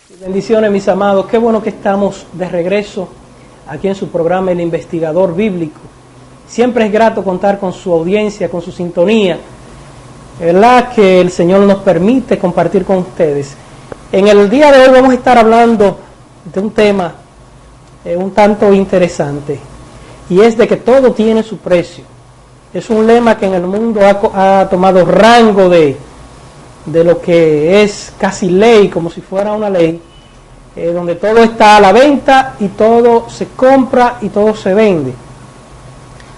Bendiciones, mis amados. Qué bueno que estamos de regreso aquí en su programa El Investigador Bíblico. Siempre es grato contar con su audiencia, con su sintonía. ¿Verdad? Que el Señor nos permite compartir con ustedes. En el día de hoy vamos a estar hablando de un tema un tanto interesante, y es de que todo tiene su precio. Es un lema que en el mundo ha tomado rango de lo que es casi ley, como si fuera una ley, donde todo está a la venta y todo se compra y todo se vende.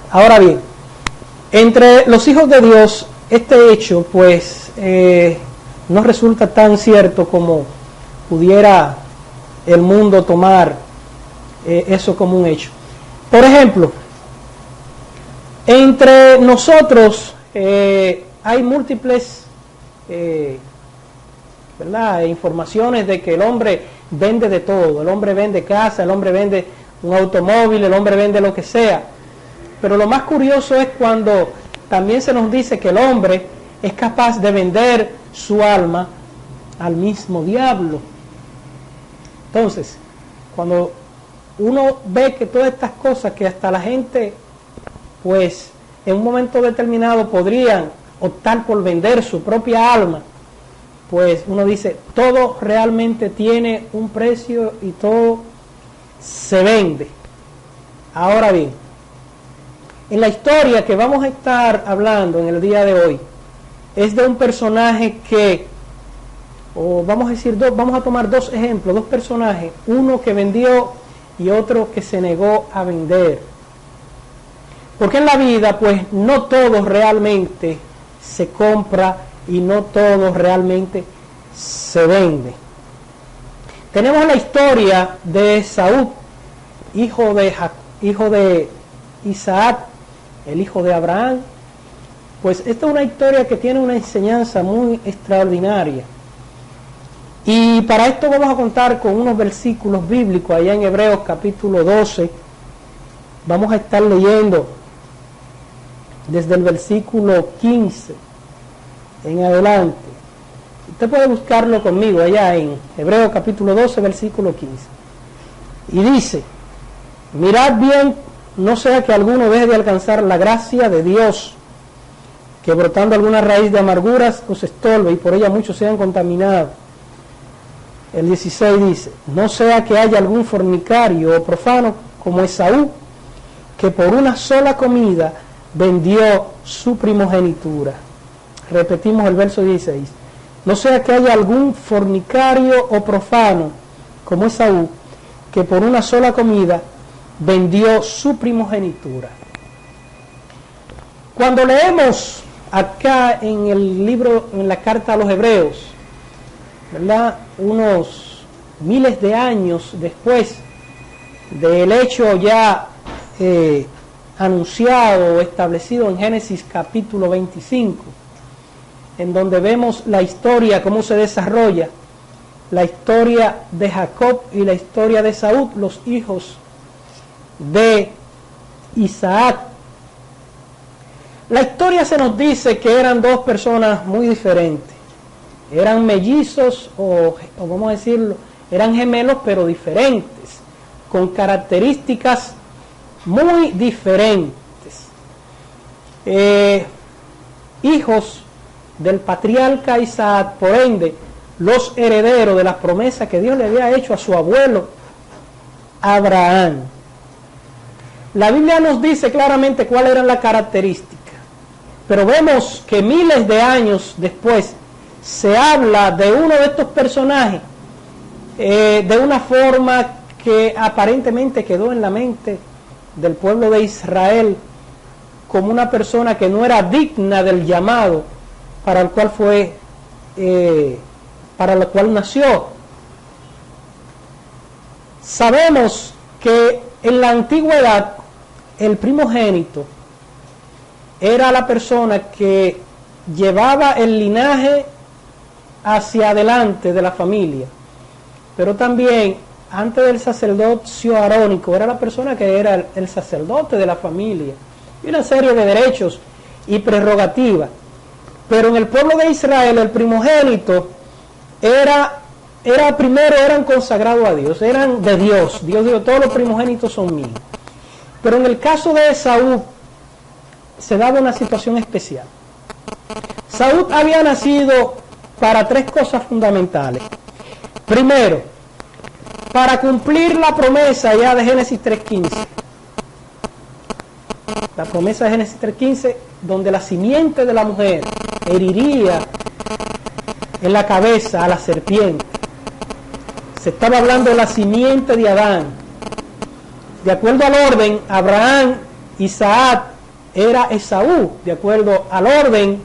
Ahora bien, entre los hijos de Dios, este hecho pues no resulta tan cierto como pudiera el mundo tomar eso como un hecho. Por ejemplo, entre nosotros hay múltiples ¿verdad? Informaciones de que el hombre vende de todo. El hombre vende casa, el hombre vende un automóvil, el hombre vende lo que sea. Pero lo más curioso es cuando también se nos dice que el hombre es capaz de vender su alma al mismo diablo. Entonces, cuando uno ve que todas estas cosas que hasta la gente, pues, en un momento determinado podrían optar por vender su propia alma, pues uno dice, todo realmente tiene un precio y todo se vende. Ahora bien, en la historia que vamos a estar hablando en el día de hoy, es de un personaje que, o vamos a decir, vamos a tomar dos ejemplos, dos personajes, uno que vendió y otro que se negó a vender. Porque en la vida, pues, no todo realmente se compra y no todo realmente se vende. Tenemos la historia de Esaú, hijo de Isaac, el hijo de Abraham. Pues esta es una historia que tiene una enseñanza muy extraordinaria. Y para esto vamos a contar con unos versículos bíblicos allá en Hebreos capítulo 12. Vamos a estar leyendo desde el versículo 15 en adelante. Usted puede buscarlo conmigo allá en Hebreos capítulo 12, versículo 15. Y dice, mirad bien, no sea que alguno deje de alcanzar la gracia de Dios, que brotando alguna raíz de amarguras os estorbe y por ella muchos sean contaminados. El 16 dice, no sea que haya algún fornicario o profano como Esaú, que por una sola comida vendió su primogenitura. Repetimos el verso 16. No sea que haya algún fornicario o profano como Esaú, que por una sola comida vendió su primogenitura. Cuando leemos acá en el libro, en la carta a los Hebreos, ¿verdad? Unos miles de años después del hecho ya anunciado o establecido en Génesis capítulo 25, en donde vemos la historia, cómo se desarrolla, la historia de Jacob y la historia de Esaú, los hijos de Isaac. La historia se nos dice que eran dos personas muy diferentes. Eran mellizos o vamos a decirlo, eran gemelos pero diferentes, con características muy diferentes. Hijos del patriarca Isaac, por ende, los herederos de las promesas que Dios le había hecho a su abuelo Abraham. La Biblia nos dice claramente cuáles eran las características, pero vemos que miles de años después se habla de uno de estos personajes de una forma que aparentemente quedó en la mente del pueblo de Israel como una persona que no era digna del llamado para el cual fue, para el cual nació. Sabemos que en la antigüedad el primogénito era la persona que llevaba el linaje hacia adelante de la familia, pero también antes del sacerdocio arónico era la persona que era el sacerdote de la familia, y una serie de derechos y prerrogativas. Pero en el pueblo de Israel el primogénito era primero eran consagrados a Dios, eran de Dios. Dios dijo, todos los primogénitos son míos. Pero en el caso de Esaú, se daba una situación especial. Saúl había nacido para tres cosas fundamentales. Primero, para cumplir la promesa ya de Génesis 3:15. La promesa de Génesis 3:15, donde la simiente de la mujer heriría en la cabeza a la serpiente. Se estaba hablando de la simiente de Adán. De acuerdo al orden, Abraham, Isaac, era Esaú, de acuerdo al orden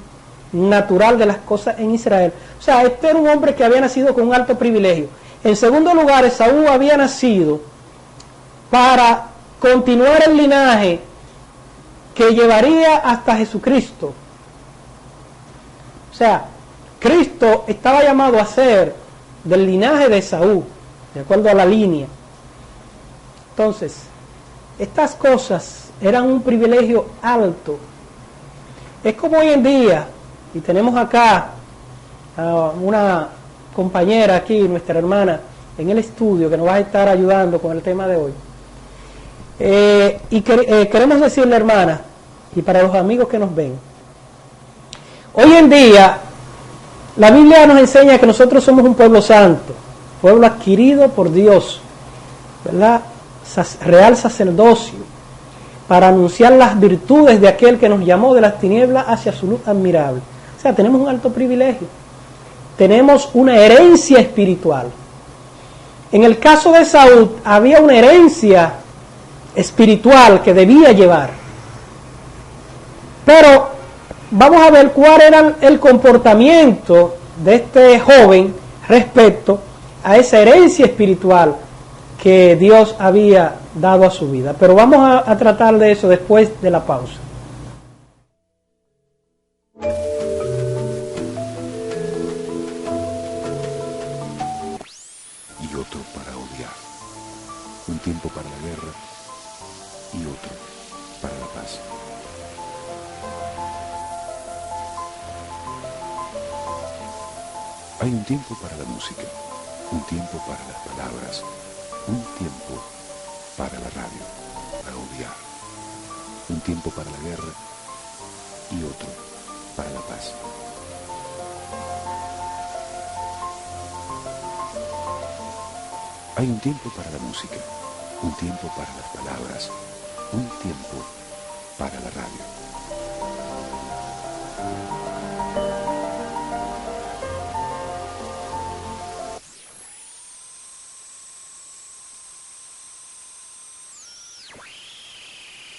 natural de las cosas en Israel. O sea, este era un hombre que había nacido con un alto privilegio. En segundo lugar, Esaú había nacido para continuar el linaje que llevaría hasta Jesucristo. O sea, Cristo estaba llamado a ser del linaje de Esaú, de acuerdo a la línea. Entonces, estas cosas eran un privilegio alto. Es como hoy en día, y tenemos acá una compañera aquí, nuestra hermana, en el estudio, que nos va a estar ayudando con el tema de hoy. Queremos decirle, hermana, y para los amigos que nos ven, hoy en día, la Biblia nos enseña que nosotros somos un pueblo santo, pueblo adquirido por Dios, ¿verdad? Real sacerdocio, para anunciar las virtudes de aquel que nos llamó de las tinieblas hacia su luz admirable. O sea, tenemos un alto privilegio. Tenemos una herencia espiritual. En el caso de Saúl, había una herencia espiritual que debía llevar. Pero vamos a ver cuál era el comportamiento de este joven respecto a esa herencia espiritual que Dios había dado a su vida. Pero vamos a tratar de eso después de la pausa. Y otro para odiar. Un tiempo para la guerra y otro para la paz. Hay un tiempo para la música, un tiempo para las palabras, un tiempo para la radio, para odiar, un tiempo para la guerra y otro para la paz. Hay un tiempo para la música, un tiempo para las palabras, un tiempo para la radio.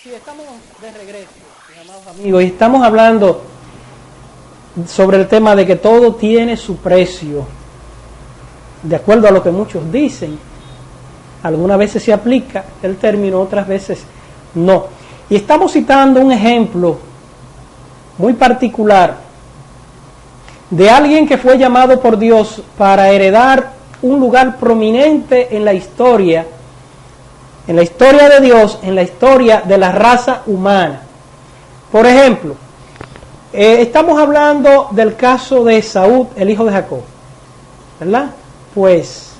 Sí, estamos de regreso, mis amados amigos, y estamos hablando sobre el tema de que todo tiene su precio, de acuerdo a lo que muchos dicen. Algunas veces se aplica el término, otras veces no. Y estamos citando un ejemplo muy particular de alguien que fue llamado por Dios para heredar un lugar prominente en la historia de Dios, en la historia de la raza humana. Por ejemplo, estamos hablando del caso de Esaú, el hijo de Jacob, ¿verdad? Pues,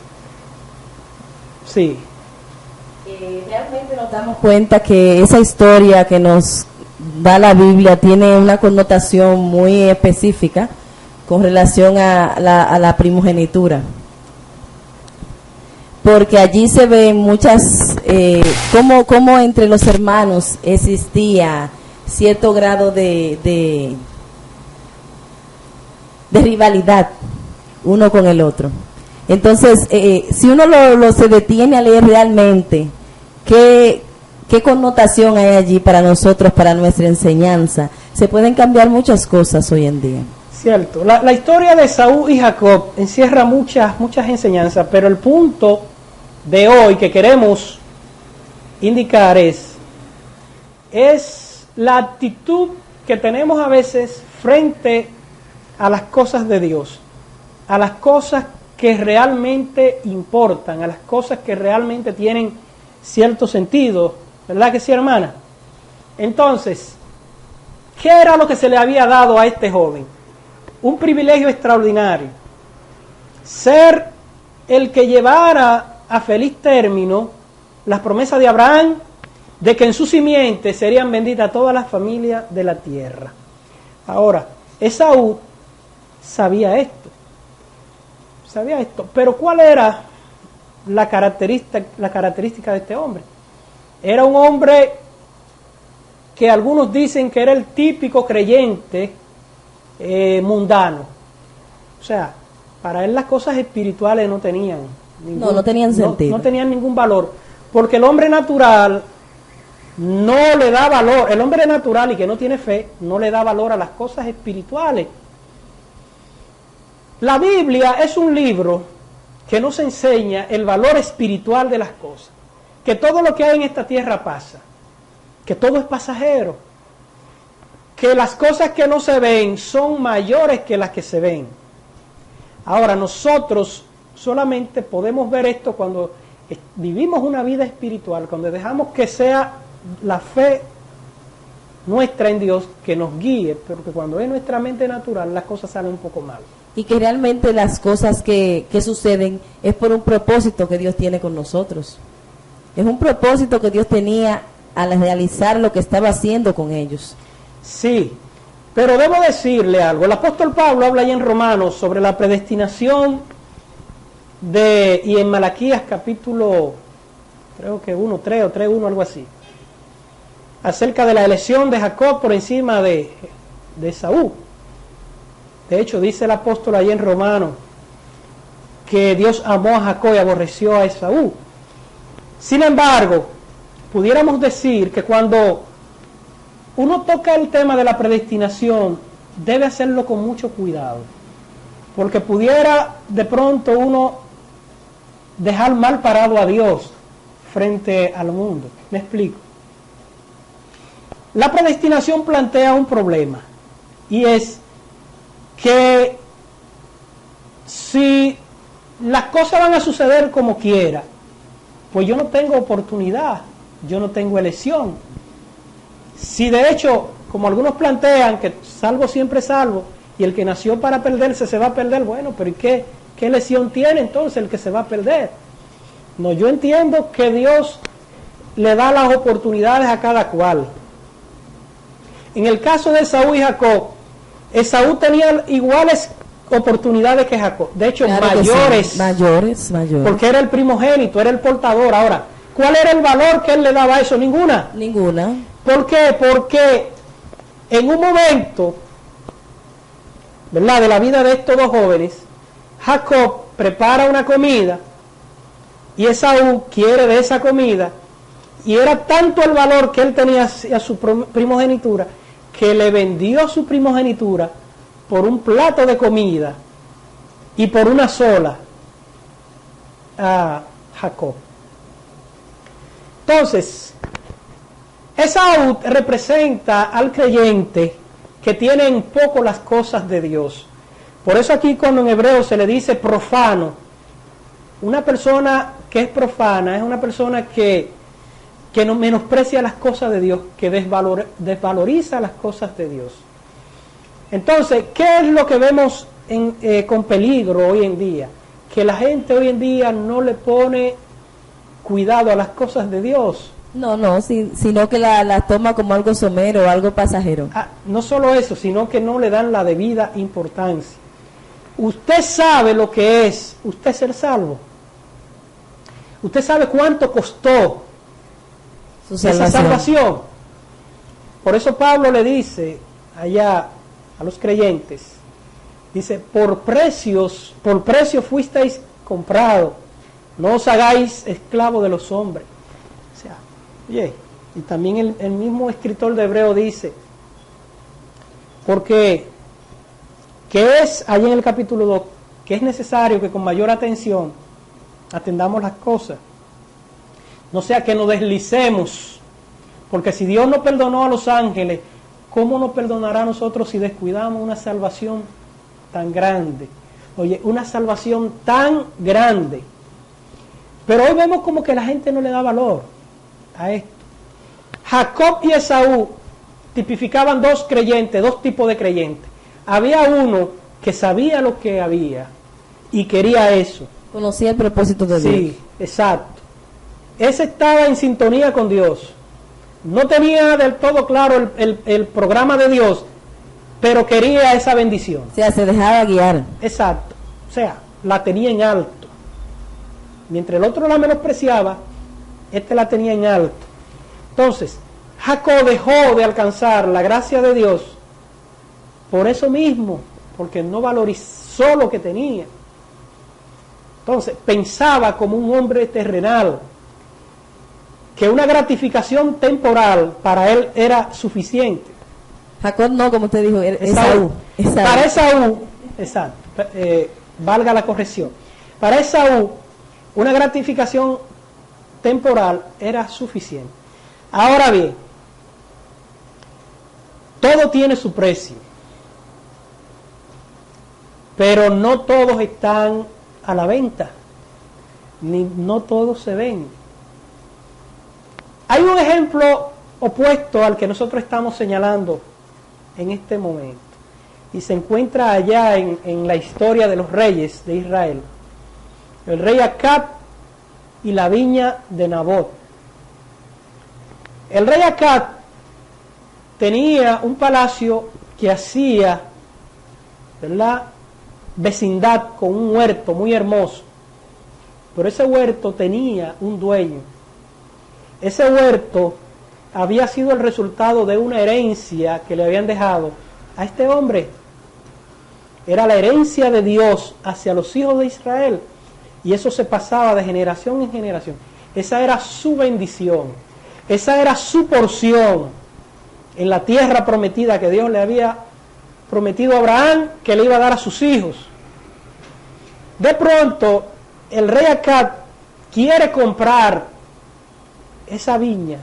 sí. Realmente nos damos cuenta que esa historia que nos da la Biblia tiene una connotación muy específica con relación a la primogenitura. Porque allí se ven muchas, cómo entre los hermanos existía cierto grado de rivalidad uno con el otro. Entonces, si uno se detiene a leer realmente qué connotación hay allí para nosotros, para nuestra enseñanza, se pueden cambiar muchas cosas hoy en día. Cierto, la historia de Esaú y Jacob encierra muchas enseñanzas, pero el punto de hoy que queremos indicar es la actitud que tenemos a veces frente a las cosas de Dios, a las cosas que realmente importan, a las cosas que realmente tienen cierto sentido, ¿verdad que sí, hermana? Entonces, ¿qué era lo que se le había dado a este joven? Un privilegio extraordinario, ser el que llevara a feliz término las promesas de Abraham de que en su simiente serían benditas todas las familias de la tierra. Ahora, Esaú sabía esto, pero ¿cuál era la característica de este hombre? Era un hombre que algunos dicen que era el típico creyente mundano. O sea, para él las cosas espirituales no tenían sentido. No tenían ningún valor, porque el hombre natural no le da valor, el hombre natural y que no tiene fe, no le da valor a las cosas espirituales. La Biblia es un libro que nos enseña el valor espiritual de las cosas, que todo lo que hay en esta tierra pasa, que todo es pasajero, que las cosas que no se ven son mayores que las que se ven. Ahora, nosotros solamente podemos ver esto cuando vivimos una vida espiritual, cuando dejamos que sea la fe nuestra en Dios que nos guíe, porque cuando es nuestra mente natural las cosas salen un poco mal. Y que realmente las cosas que suceden es por un propósito que Dios tiene con nosotros. Es un propósito que Dios tenía al realizar lo que estaba haciendo con ellos. Sí, pero debo decirle algo. El apóstol Pablo habla ahí en Romanos sobre la predestinación y en Malaquías capítulo, creo que 1:3 o 3:1, algo así, acerca de la elección de Jacob por encima de Esaú. De hecho, dice el apóstol ahí en Romanos que Dios amó a Jacob y aborreció a Esaú. Sin embargo, pudiéramos decir que cuando uno toca el tema de la predestinación, debe hacerlo con mucho cuidado, porque pudiera de pronto uno dejar mal parado a Dios frente al mundo. Me explico. La predestinación plantea un problema, y es que si las cosas van a suceder como quiera, pues yo no tengo oportunidad, yo no tengo elección. Si de hecho, como algunos plantean, que salvo siempre salvo, y el que nació para perderse se va a perder, bueno, pero ¿y qué elección tiene entonces el que se va a perder? No, yo entiendo que Dios le da las oportunidades a cada cual. En el caso de Esaú y Jacob, Esaú tenía iguales oportunidades que Jacob, de hecho claro, mayores, porque era el primogénito, era el portador. Ahora, ¿cuál era el valor que él le daba a eso? Ninguna. ¿Por qué? Porque en un momento, ¿verdad?, de la vida de estos dos jóvenes, Jacob prepara una comida y Esaú quiere de esa comida, y era tanto el valor que él tenía a su primogenitura que le vendió su primogenitura por un plato de comida y por una sola a Jacob. Entonces, Esaú representa al creyente que tiene en poco las cosas de Dios. Por eso aquí cuando en hebreo se le dice profano, una persona que es profana es una persona que no menosprecia las cosas de Dios, que desvaloriza las cosas de Dios. Entonces, ¿qué es lo que vemos con peligro hoy en día? Que la gente hoy en día no le pone cuidado a las cosas de Dios. Sino que la toma como algo somero, algo pasajero. No solo eso, sino que no le dan la debida importancia. Usted sabe lo que es usted ser salvo. Usted sabe cuánto costó esa salvación. Por eso Pablo le dice allá a los creyentes, dice, por precio fuisteis comprados, no os hagáis esclavos de los hombres. O sea, oye, y también el mismo escritor de Hebreo dice, porque que es allí en el capítulo 2, que es necesario que con mayor atención atendamos las cosas, no sea que nos deslicemos, porque si Dios no perdonó a los ángeles, ¿cómo nos perdonará a nosotros si descuidamos una salvación tan grande? Oye, una salvación tan grande. Pero hoy vemos como que la gente no le da valor a esto. Jacob y Esaú tipificaban dos creyentes, dos tipos de creyentes. Había uno que sabía lo que había y quería eso. Conocía el propósito de Dios. Sí, exacto. Ese estaba en sintonía con Dios. No tenía del todo claro el programa de Dios, pero quería esa bendición. O sea, se dejaba guiar. Exacto. O sea, la tenía en alto. Mientras el otro la menospreciaba, este la tenía en alto. Entonces, Jacob dejó de alcanzar la gracia de Dios por eso mismo, porque no valorizó lo que tenía. Entonces, pensaba como un hombre terrenal, que una gratificación temporal para él era suficiente. Jacob no, como usted dijo, Esaú. Para Esaú, exacto, valga la corrección. Para Esaú, una gratificación temporal era suficiente. Ahora bien, todo tiene su precio, pero no todos están a la venta, ni no todos se venden. Hay un ejemplo opuesto al que nosotros estamos señalando en este momento, y se encuentra allá en la historia de los reyes de Israel, el rey Acab y la viña de Nabot. El rey Acab tenía un palacio que hacía, ¿verdad?, vecindad con un huerto muy hermoso, pero ese huerto tenía un dueño. Ese huerto había sido el resultado de una herencia que le habían dejado a este hombre. Era la herencia de Dios hacia los hijos de Israel, y eso se pasaba de generación en generación. Esa era su bendición, esa era su porción en la tierra prometida que Dios le había prometido a Abraham que le iba a dar a sus hijos. De pronto, el rey Acab quiere comprar esa viña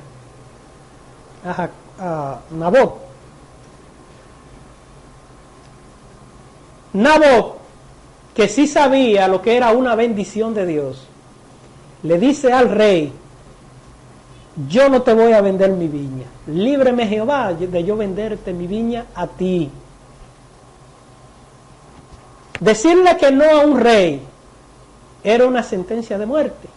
a Nabot. Nabot, que sí sabía lo que era una bendición de Dios, le dice al rey: yo no te voy a vender mi viña, líbreme Jehová de yo venderte mi viña a ti. Decirle que no a un rey era una sentencia de muerte.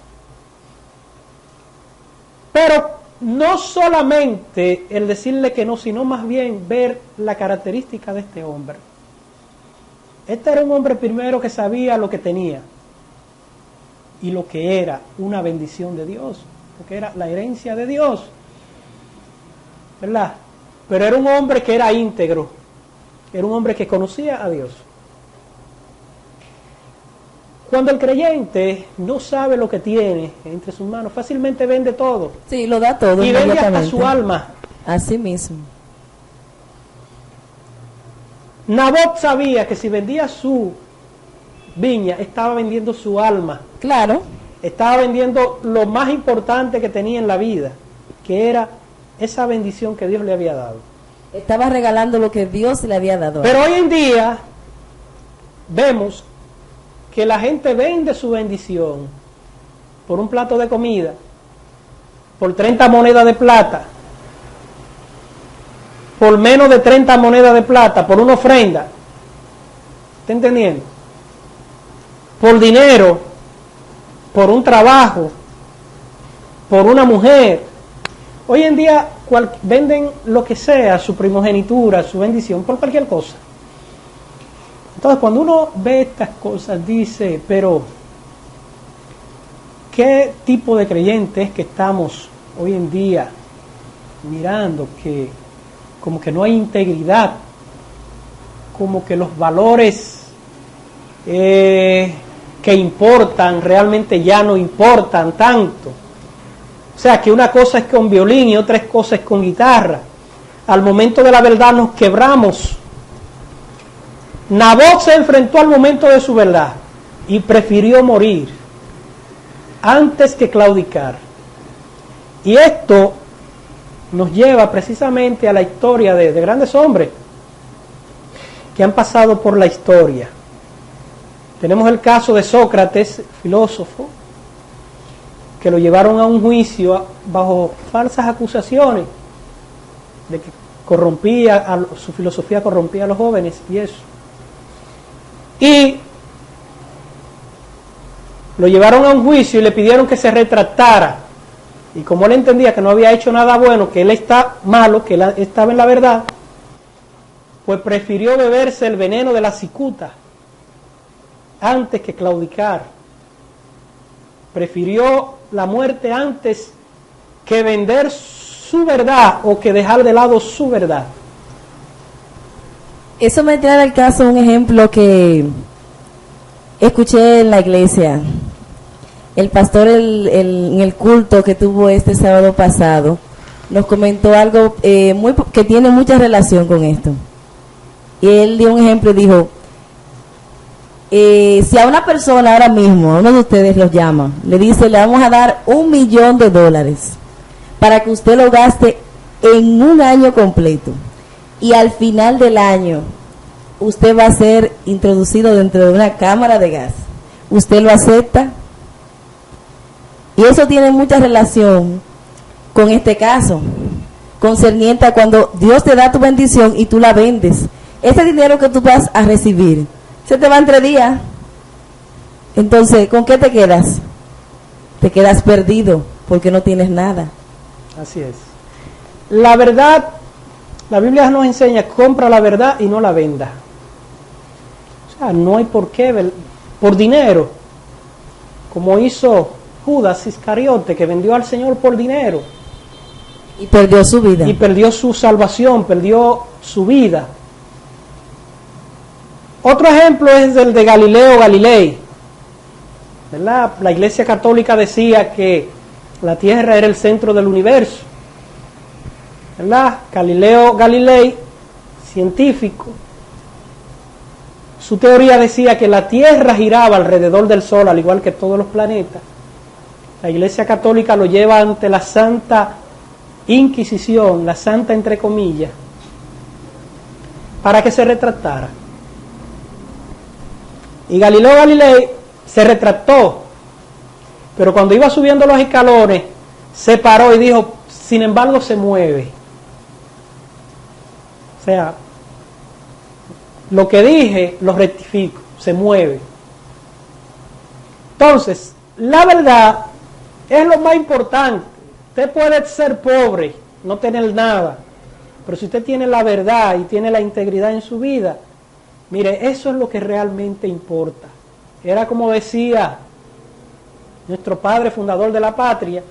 Pero no solamente el decirle que no, sino más bien ver la característica de este hombre. Este era un hombre primero que sabía lo que tenía y lo que era una bendición de Dios, porque era la herencia de Dios, ¿verdad? Pero era un hombre que era íntegro, era un hombre que conocía a Dios. Cuando el creyente no sabe lo que tiene entre sus manos, fácilmente vende todo. Sí, lo da todo. Y vende hasta su alma. Así mismo. Nabot sabía que si vendía su viña, estaba vendiendo su alma. Claro. Estaba vendiendo lo más importante que tenía en la vida, que era esa bendición que Dios le había dado. Estaba regalando lo que Dios le había dado. Pero hoy en día vemos que la gente vende su bendición por un plato de comida, por 30 monedas de plata, por menos de 30 monedas de plata, por una ofrenda. ¿Está entendiendo? Por dinero, por un trabajo, por una mujer. Hoy en día venden lo que sea, su primogenitura, su bendición, por cualquier cosa. Entonces, cuando uno ve estas cosas, dice, pero ¿qué tipo de creyente es que estamos hoy en día mirando? Que como que no hay integridad, como que los valores que importan realmente ya no importan tanto. O sea, que una cosa es con violín y otra cosa es con guitarra. Al momento de la verdad nos quebramos. Nabot se enfrentó al momento de su verdad y prefirió morir antes que claudicar. Y esto nos lleva precisamente a la historia de grandes hombres que han pasado por la historia. Tenemos el caso de Sócrates, filósofo, que lo llevaron a un juicio bajo falsas acusaciones de que su filosofía corrompía a los jóvenes y eso. Y Lo llevaron a un juicio y le pidieron que se retractara. Y como él entendía que no había hecho nada bueno, que él está malo, que él estaba en la verdad, pues prefirió beberse el veneno de la cicuta antes que claudicar. Prefirió la muerte antes que vender su verdad o que dejar de lado su verdad. Eso me trae al caso un ejemplo que escuché en la iglesia. El pastor en el culto que tuvo este sábado pasado nos comentó algo que tiene mucha relación con esto. Y él dio un ejemplo y dijo, si a una persona ahora mismo, a uno de ustedes los llama, le dice, le vamos a dar $1,000,000 para que usted lo gaste en un año completo, y al final del año usted va a ser introducido dentro de una cámara de gas, ¿usted lo acepta? Y eso tiene mucha relación con este caso, concerniente a cuando Dios te da tu bendición y tú la vendes. Ese dinero que tú vas a recibir se te va en 3 días. Entonces, ¿con qué te quedas? Te quedas perdido porque no tienes nada. Así es. La verdad, la Biblia nos enseña, compra la verdad y no la venda. O sea, no hay por qué, por dinero, como hizo Judas Iscariote, que vendió al Señor por dinero. Y perdió su vida. Y perdió su salvación, perdió su vida. Otro ejemplo es el de Galileo Galilei, ¿verdad? La Iglesia Católica decía que la Tierra era el centro del universo, ¿verdad? Galileo Galilei, científico, su teoría decía que la Tierra giraba alrededor del Sol, al igual que todos los planetas. La Iglesia Católica lo lleva ante la Santa Inquisición, la Santa entre comillas, para que se retractara. Y Galileo Galilei se retractó, pero cuando iba subiendo los escalones, se paró y dijo, sin embargo se mueve. O sea, lo que dije lo rectifico, se mueve. Entonces, la verdad es lo más importante. Usted puede ser pobre, no tener nada, pero si usted tiene la verdad y tiene la integridad en su vida, mire, eso es lo que realmente importa. Era como decía nuestro padre fundador de la patria,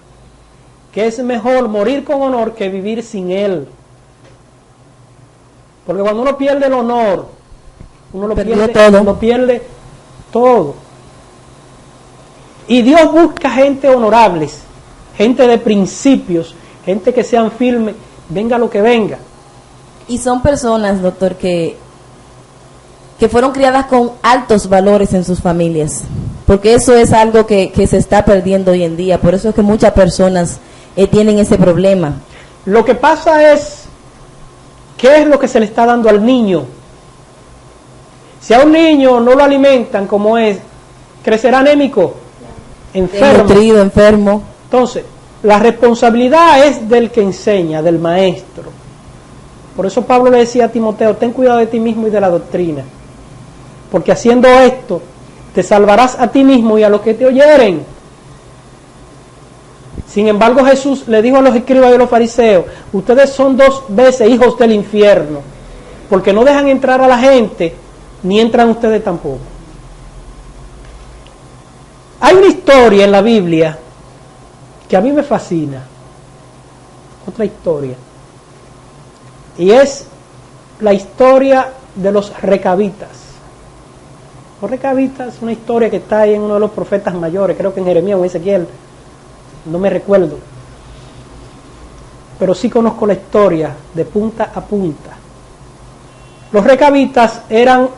que es mejor morir con honor que vivir sin él. Porque cuando uno pierde el honor, uno lo pierde todo. Y Dios busca gente honorables, gente de principios, gente que sean firmes, venga lo que venga. Y son personas, doctor, que fueron criadas con altos valores en sus familias, porque eso es algo que se está perdiendo hoy en día. Por eso es que muchas personas tienen ese problema. Lo que pasa es, ¿qué es lo que se le está dando al niño? Si a un niño no lo alimentan como es, crecerá anémico, enfermo. Desnutrido, enfermo. Entonces, la responsabilidad es del que enseña, del maestro. Por eso Pablo le decía a Timoteo, ten cuidado de ti mismo y de la doctrina, porque haciendo esto te salvarás a ti mismo y a los que te oyeren. Sin embargo, Jesús le dijo a los escribas y a los fariseos, ustedes son 2 veces hijos del infierno, porque no dejan entrar a la gente, ni entran ustedes tampoco. Hay una historia en la Biblia que a mí me fascina, otra historia, y es la historia de los recabitas. Los recabitas es una historia que está ahí en uno de los profetas mayores, creo que en Jeremías o en Ezequiel, no me recuerdo, pero sí conozco la historia de punta a punta. Los recabitas eran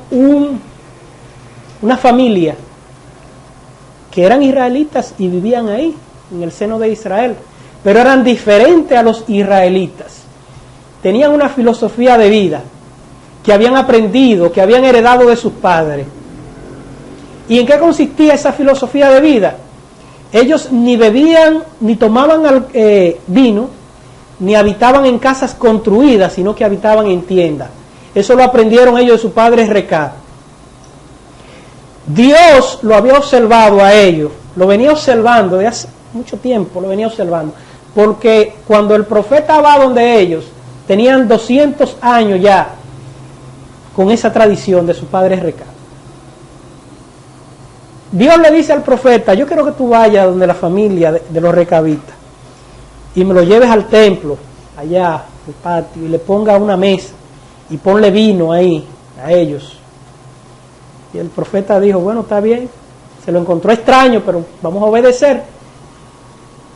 una familia que eran israelitas y vivían ahí, en el seno de Israel, pero eran diferentes a los israelitas. Tenían una filosofía de vida que habían aprendido, que habían heredado de sus padres. ¿Y en qué consistía esa filosofía de vida? Ellos ni bebían, ni tomaban vino, ni habitaban en casas construidas, sino que habitaban en tiendas. Eso lo aprendieron ellos de su padre Recab. Dios lo había observado a ellos, lo venía observando de hace mucho tiempo, lo venía observando, porque cuando el profeta va donde ellos, tenían 200 años ya con esa tradición de su padre Recab. Dios le dice al profeta, yo quiero que tú vayas donde la familia de los recabitas y me lo lleves al templo, allá, al patio, y le ponga una mesa y ponle vino ahí a ellos. Y el profeta dijo, bueno, está bien, se lo encontró extraño, pero vamos a obedecer.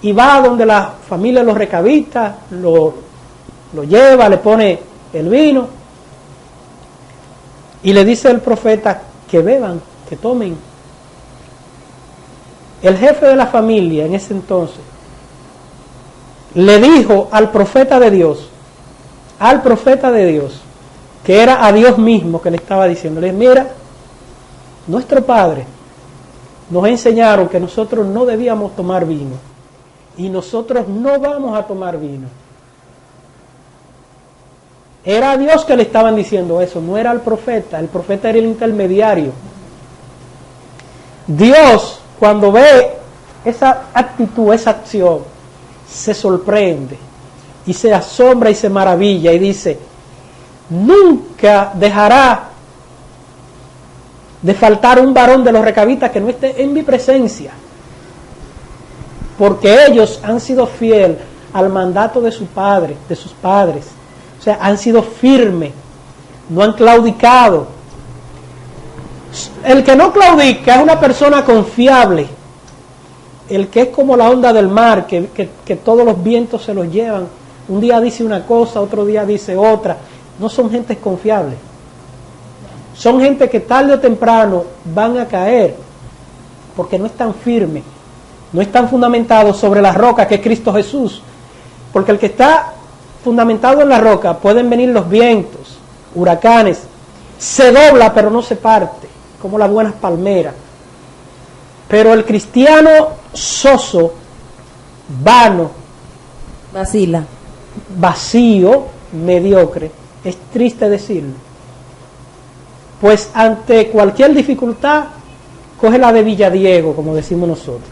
Y va donde la familia de los recabitas, lo lleva, le pone el vino y le dice el profeta que beban, que tomen. El jefe de la familia en ese entonces le dijo al profeta de Dios, que era a Dios mismo que le estaba diciendo, le dijo, mira, nuestro padre nos enseñaron que nosotros no debíamos tomar vino y nosotros no vamos a tomar vino. Era a Dios que le estaban diciendo eso, no era al profeta. El profeta era el intermediario. Dios, cuando ve esa actitud, esa acción, se sorprende y se asombra y se maravilla y dice, nunca dejará de faltar un varón de los recabitas que no esté en mi presencia, porque ellos han sido fieles al mandato de su padre, de sus padres. O sea, han sido firmes, no han claudicado. El que no claudica es una persona confiable. El que es como la onda del mar, que todos los vientos se los llevan. Un día dice una cosa, otro día dice otra. No son gentes confiables. Son gente que tarde o temprano van a caer, porque no están firmes, no están fundamentados sobre la roca que es Cristo Jesús. Porque el que está fundamentado en la roca, pueden venir los vientos, huracanes, se dobla pero no se parte, como las buenas palmeras. Pero el cristiano soso, vano, vacila, vacío, mediocre, es triste decirlo, pues ante cualquier dificultad coge la de Villadiego, como decimos nosotros,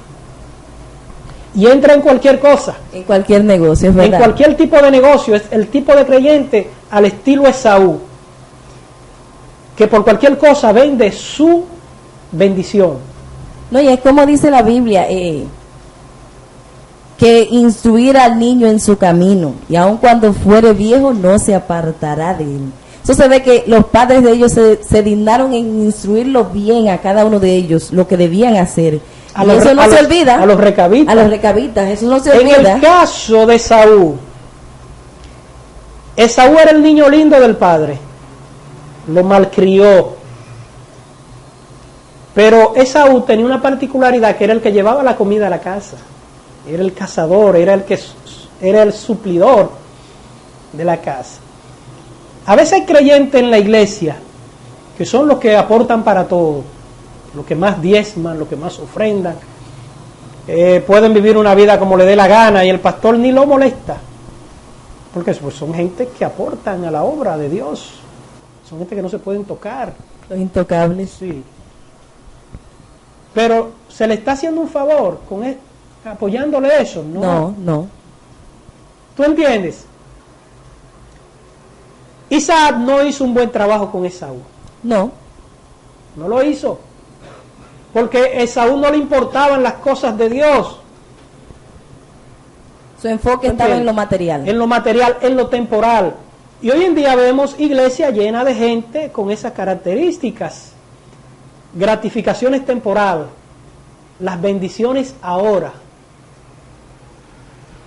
y entra en cualquier cosa, en cualquier negocio, es verdad. En cualquier tipo de negocio. Es el tipo de creyente al estilo Esaú, que por cualquier cosa vende su bendición. No, y es como dice la Biblia, que instruir al niño en su camino, y aun cuando fuere viejo no se apartará de él. Eso se ve que los padres de ellos se dignaron en instruirlo bien a cada uno de ellos, lo que debían hacer. Y eso no se olvida. A los recabitas. A los recabitas, eso no se olvida. En el caso de Esaú, Esaú era el niño lindo del padre, lo malcrió. Pero Esaú tenía una particularidad, que era el que llevaba la comida a la casa. Era el cazador, era el suplidor de la casa. A veces hay creyentes en la iglesia que son los que aportan para todo, los que más diezman, los que más ofrendan, pueden vivir una vida como le dé la gana y el pastor ni lo molesta, porque pues, son gente que aportan a la obra de Dios, son gente que no se pueden tocar. Los intocables. Sí. Pero se le está haciendo un favor con apoyándole eso, ¿no? No, no. ¿Tú entiendes? Isaac no hizo un buen trabajo con Esaú. No. No lo hizo. Porque Esaú no le importaban las cosas de Dios. Su enfoque estaba en lo material. En lo material, en lo temporal. Y hoy en día vemos iglesia llena de gente con esas características. Gratificaciones temporales. Las bendiciones ahora.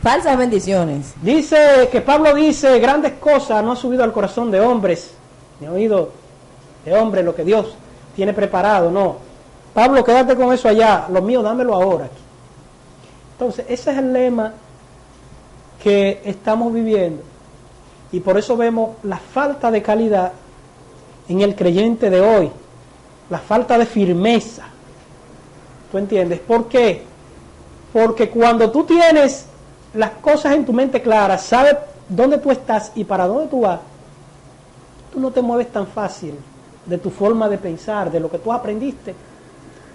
Falsas bendiciones. Dice que Pablo dice, grandes cosas no ha subido al corazón de hombres, ni ha oído de hombres lo que Dios tiene preparado, no. Pablo, quédate con eso allá, lo mío dámelo ahora. Entonces, ese es el lema que estamos viviendo. Y por eso vemos la falta de calidad en el creyente de hoy, la falta de firmeza. ¿Tú entiendes? ¿Por qué? Porque cuando tú tienes las cosas en tu mente claras, sabes dónde tú estás y para dónde tú vas, tú no te mueves tan fácil de tu forma de pensar, de lo que tú aprendiste,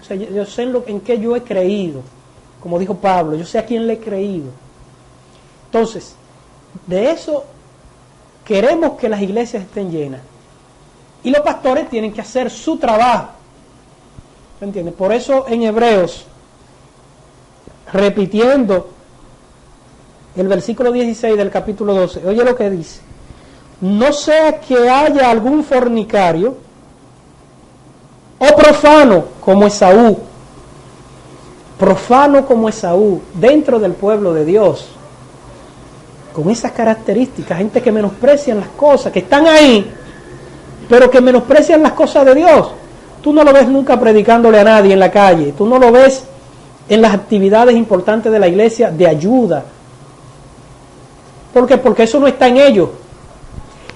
sea, yo sé en qué yo he creído, como dijo Pablo, yo sé a quién le he creído. Entonces, de eso queremos que las iglesias estén llenas. Y los pastores tienen que hacer su trabajo. ¿Me entiendes? Por eso en Hebreos, repitiendo el versículo 16 del capítulo 12, oye lo que dice: no sea que haya algún fornicario o profano como Esaú, dentro del pueblo de Dios, con esas características, gente que menosprecian las cosas, que están ahí, pero que menosprecian las cosas de Dios. Tú no lo ves nunca predicándole a nadie en la calle, tú no lo ves en las actividades importantes de la iglesia de ayuda. ¿Por qué? Porque eso no está en ellos.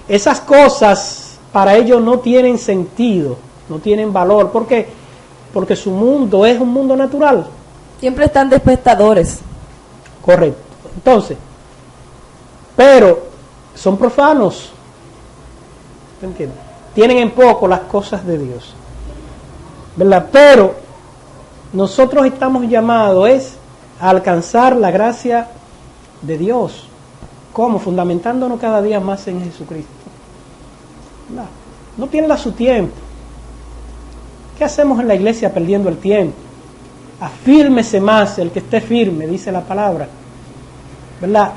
Esas cosas para ellos no tienen sentido, no tienen valor. ¿Por qué? Porque su mundo es un mundo natural. Siempre están de espectadores. Correcto. Entonces, pero son profanos. ¿Me entiendes? Tienen en poco las cosas de Dios, ¿verdad? Pero nosotros estamos llamados a alcanzar la gracia de Dios. ¿Cómo? Fundamentándonos cada día más en Jesucristo. No pierda su tiempo. ¿Qué hacemos en la iglesia perdiendo el tiempo? Afírmese más el que esté firme, dice la palabra, ¿verdad?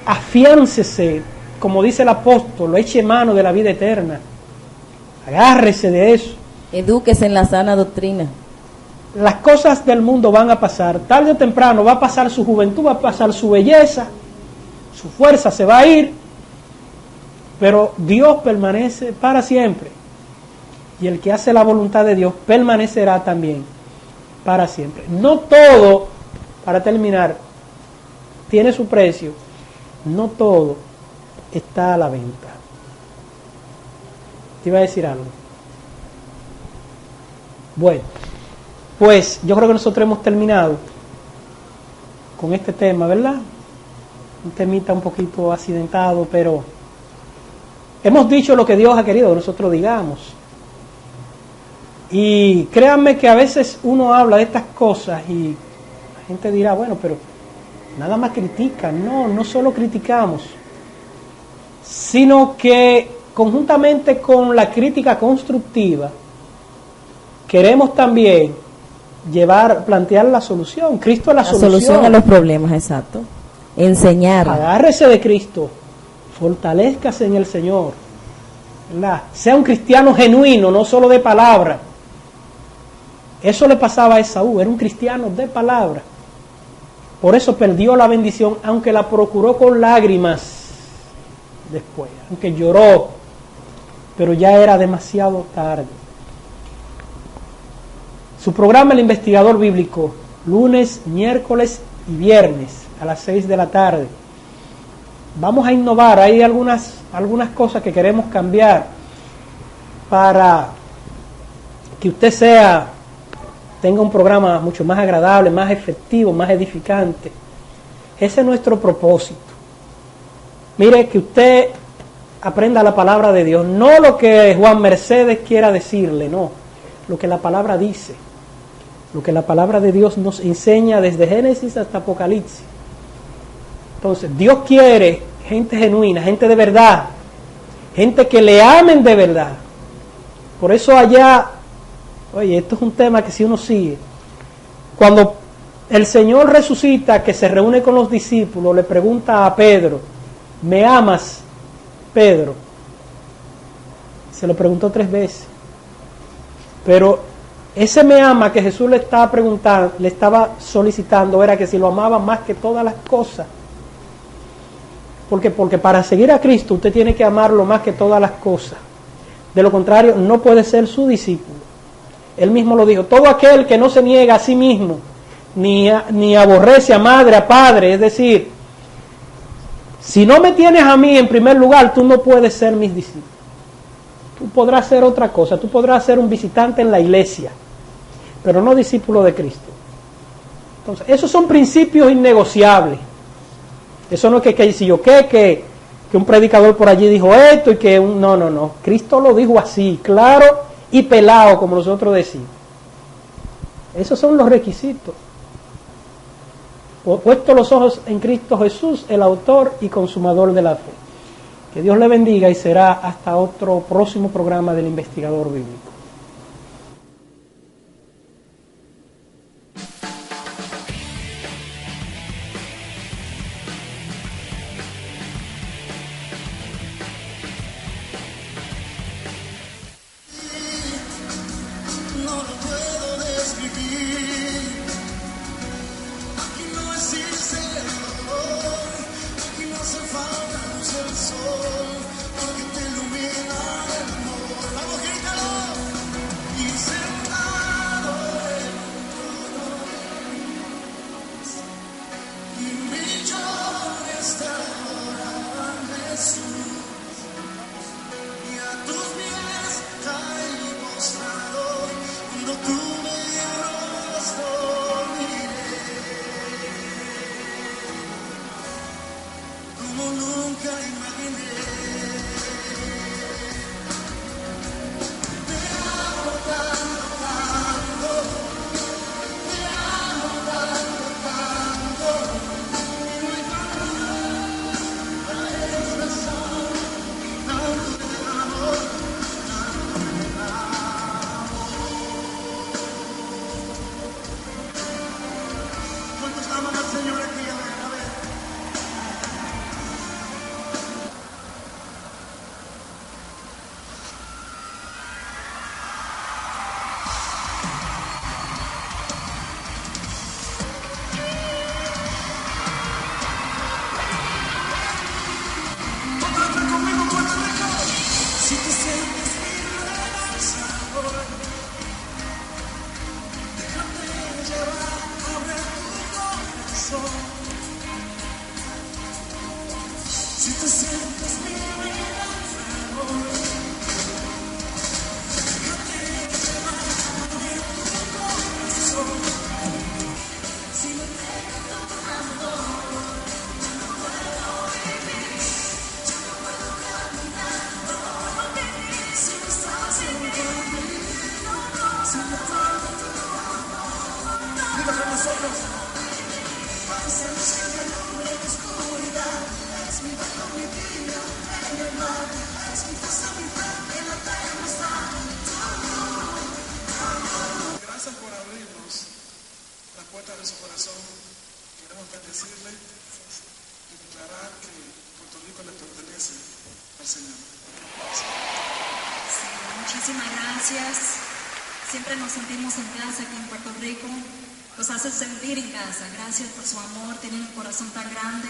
Afiáncese, como dice el apóstol, eche mano de la vida eterna. Agárrese de eso. Edúquese en la sana doctrina. Las cosas del mundo van a pasar, tarde o temprano va a pasar su juventud, va a pasar su belleza, su fuerza se va a ir, pero Dios permanece para siempre. Y el que hace la voluntad de Dios permanecerá también para siempre. No todo, para terminar, tiene su precio, no todo está a la venta. Te iba a decir algo. Bueno, pues yo creo que nosotros hemos terminado con este tema, ¿verdad? Un temita un poquito accidentado, pero hemos dicho lo que Dios ha querido que nosotros digamos. Y créanme que a veces uno habla de estas cosas y la gente dirá, bueno, pero nada más critican. No solo criticamos, sino que conjuntamente con la crítica constructiva queremos también plantear la solución. Cristo es la solución a los problemas, exacto. Enseñar. Agárrese de Cristo, fortalezcase en el Señor, ¿verdad? Sea un cristiano genuino, no solo de palabra. Eso le pasaba a Esaú, era un cristiano de palabra. Por eso perdió la bendición, aunque la procuró con lágrimas después, aunque lloró, pero ya era demasiado tarde. Su programa El Investigador Bíblico, lunes, miércoles y viernes a las 6 de la tarde. Vamos a innovar, hay algunas cosas que queremos cambiar para que usted tenga un programa mucho más agradable, más efectivo, más edificante. Ese es nuestro propósito. Mire, que usted aprenda la palabra de Dios, no lo que Juan Mercedes quiera decirle, no, lo que la palabra dice, lo que la palabra de Dios nos enseña desde Génesis hasta Apocalipsis. Entonces, Dios quiere gente genuina, gente de verdad, gente que le amen de verdad. Por eso allá, oye, esto es un tema que si uno sigue, cuando el Señor resucita, que se reúne con los discípulos, le pregunta a Pedro, ¿me amas, Pedro? Se lo preguntó 3 veces. Pero ese me ama que Jesús le estaba preguntando, le estaba solicitando, era que si lo amaba más que todas las cosas. Porque para seguir a Cristo usted tiene que amarlo más que todas las cosas. De lo contrario, no puede ser su discípulo. Él mismo lo dijo, todo aquel que no se niega a sí mismo, ni aborrece a madre, a padre, es decir, si no me tienes a mí en primer lugar, tú no puedes ser mis discípulos. Tú podrás ser otra cosa, tú podrás ser un visitante en la iglesia, pero no discípulo de Cristo. Entonces, esos son principios innegociables. Eso no es que si yo que un predicador por allí dijo esto y no. Cristo lo dijo así, claro y pelado, como nosotros decimos. Esos son los requisitos. Puesto los ojos en Cristo Jesús, el autor y consumador de la fe. Que Dios le bendiga y será hasta otro próximo programa del Investigador Bíblico. Siempre nos sentimos en casa aquí en Puerto Rico, nos hace sentir en casa. Gracias por su amor, tienen un corazón tan grande.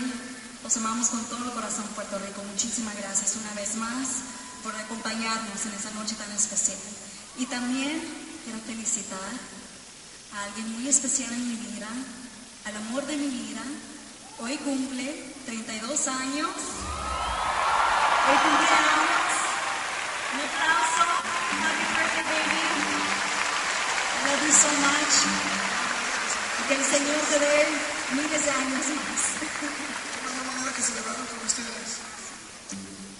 Los amamos con todo el corazón, Puerto Rico. Muchísimas gracias una vez más por acompañarnos en esta noche tan especial. Y también quiero felicitar a alguien muy especial en mi vida, al amor de mi vida. Hoy cumple 32 años. Hoy cumpleaños. Un aplauso. Happy birthday, baby. I love you so much. Y que el Señor te dé miles de años más. Una manera que celebraron con ustedes.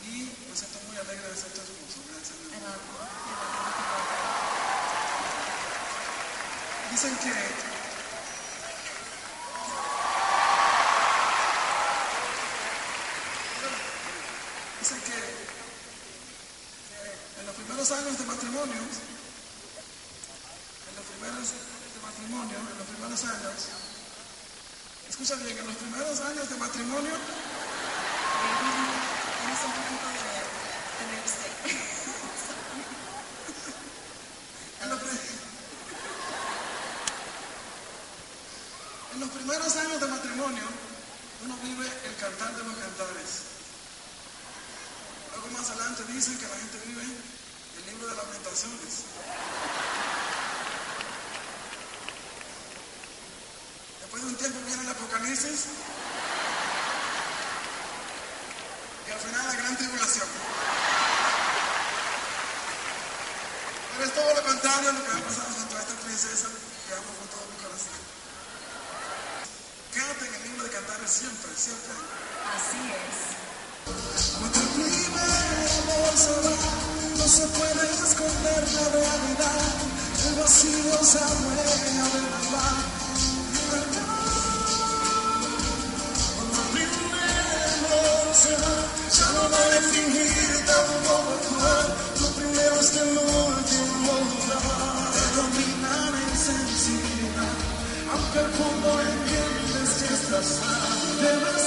Y me siento muy alegre de ser tu esposo. Gracias. Dicen que en los primeros años de matrimonio, escucha bien, en los primeros años de matrimonio, en los primeros años de matrimonio, uno vive el cantar de los cantares. Luego más adelante dicen que la gente vive el libro de Lamentaciones. Después de un tiempo viene el Apocalipsis y al final la gran tribulación. Pero es todo lo contrario a lo que ha pasado junto a esta princesa que amo con todo mi corazón. Quédate en el libro de cantares siempre, siempre. Así es. Cuando el primer amor se va, no se puede esconder la realidad. el vacío se adueña de verdad. Cuando primero se va, ya no vale fingir tampoco actuar. Lo primero es que el último lugar. Te domina la insensibilidad, aunque el fondo entiendes que estás mal.